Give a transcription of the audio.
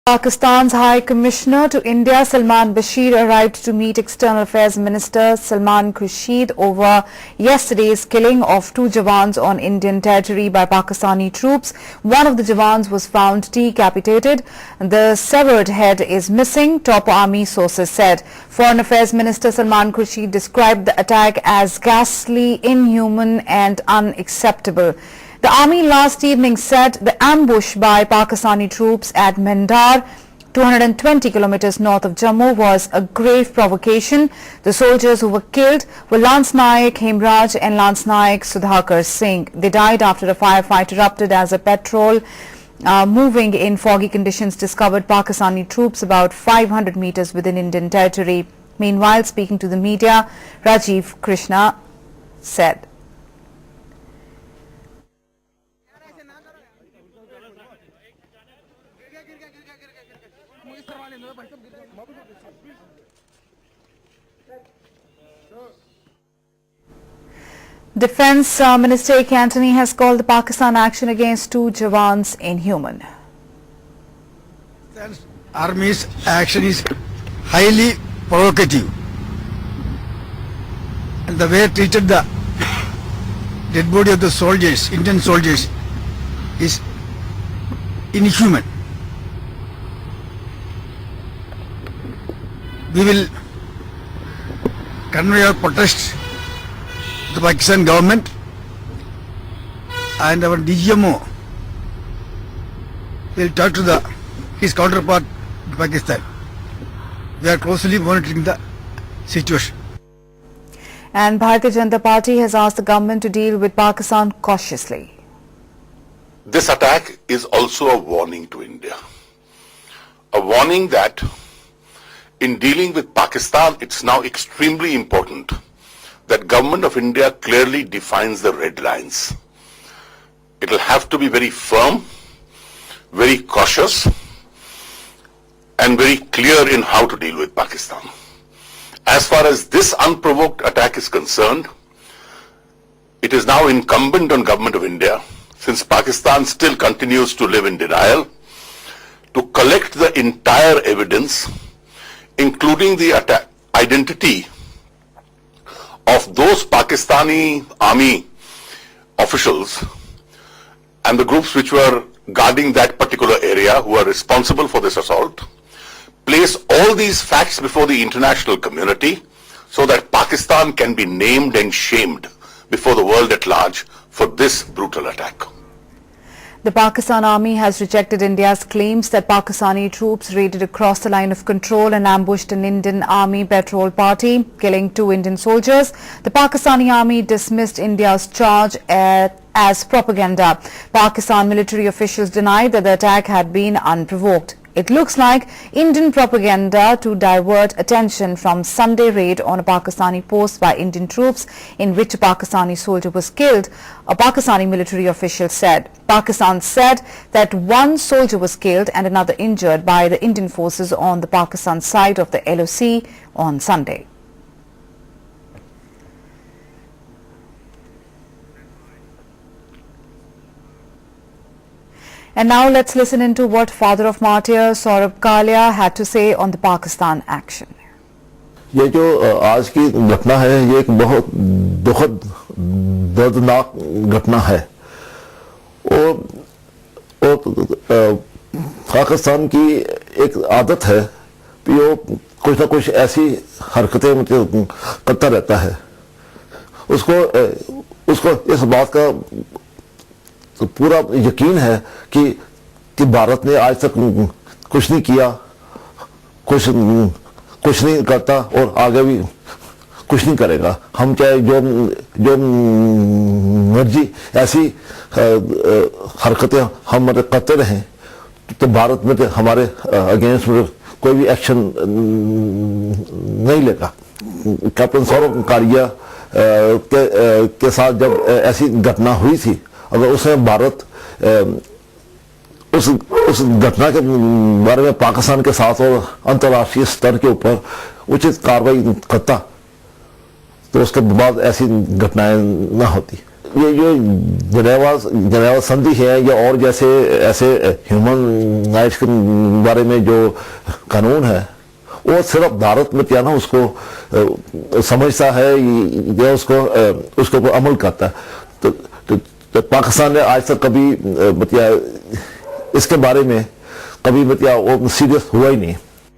Pakistan's High Commissioner to India, Salman Bashir, arrived to meet External Affairs Minister Salman Khurshid over yesterday's killing of two Jawans on Indian territory by Pakistani troops. One of the Jawans was found decapitated. The severed head is missing, top army sources said. Foreign Affairs Minister Salman Khurshid described the attack as ghastly, inhuman and unacceptable. The army last evening said the ambush by Pakistani troops at Mendar, 220 kilometers north of Jammu, was a grave provocation. The soldiers who were killed were Lance Naik Hemraj and Lance Naik Sudhakar Singh. They died after a firefight erupted as a patrol moving in foggy conditions discovered Pakistani troops about 500 meters within Indian territory. Meanwhile, speaking to the media, Rajiv Krishna said, Defence Minister A. K. Antony has called the Pakistan action against two Jawans inhuman. The Army's action is highly provocative, and the way it treated the dead body of the soldiers, Indian soldiers, is inhuman. We will convey our protest to the Pakistan government, and our DGMO will talk to his counterpart in Pakistan. We are closely monitoring the situation. And Bharatiya Janata Party has asked the government to deal with Pakistan cautiously. This attack is also a warning to India. A warning that in dealing with Pakistan, it's now extremely important that Government of India clearly defines the red lines. It will have to be very firm, very cautious, and very clear in how to deal with Pakistan. As far as this unprovoked attack is concerned, it is now incumbent on Government of India, since Pakistan still continues to live in denial, to collect the entire evidence, including the identity of those Pakistani army officials and the groups which were guarding that particular area who are responsible for this assault, place all these facts before the international community so that Pakistan can be named and shamed before the world at large for this brutal attack. The Pakistan Army has rejected India's claims that Pakistani troops raided across the line of control and ambushed an Indian Army patrol party, killing two Indian soldiers. The Pakistani Army dismissed India's charge as propaganda. Pakistan military officials denied that the attack had been unprovoked. It looks like Indian propaganda to divert attention from Sunday raid on a Pakistani post by Indian troops in which a Pakistani soldier was killed, a Pakistani military official said. Pakistan said that one soldier was killed and another injured by the Indian forces on the Pakistan side of the LOC on Sunday. And now let's listen into what father of martyr Saurabh Kalia had to say on the Pakistan action. ये जो आज की घटना है, ये एक बहुत दुखद दर्दनाक घटना है और पाकिस्तान की एक आदत है कि वो कुछ ना कुछ ऐसी हरकतें करता रहता है। उसको इस बात का तो पूरा यकीन है कि भारत ने आज तक कुछ नहीं किया, कुछ नहीं करता और आगे भी कुछ नहीं करेगा। हम चाहे जो मर्जी ऐसी हरकतें हम करते रहें, तो भारत में तो हमारे अगेंस्ट में कोई भी एक्शन नहीं लेगा। कैप्टन सौरभ कालिया के साथ जब ऐसी घटना हुई थी, अगर उसने भारत उस घटना के बारे में पाकिस्तान के साथ और अंतर्राष्ट्रीय स्तर के ऊपर उचित कार्रवाई करता, तो उसके बाद ऐसी घटनाएं न होती। ये जो जनेवा संधि है या और जैसे ऐसे ह्यूमन राइट्स के बारे में जो कानून है वो सिर्फ भारत में क्या ना उसको समझता है या उसको अमल करता है। तो पाकिस्तान ने आज तक कभी इसके बारे में कभी वो सीरियस हुआ ही नहीं।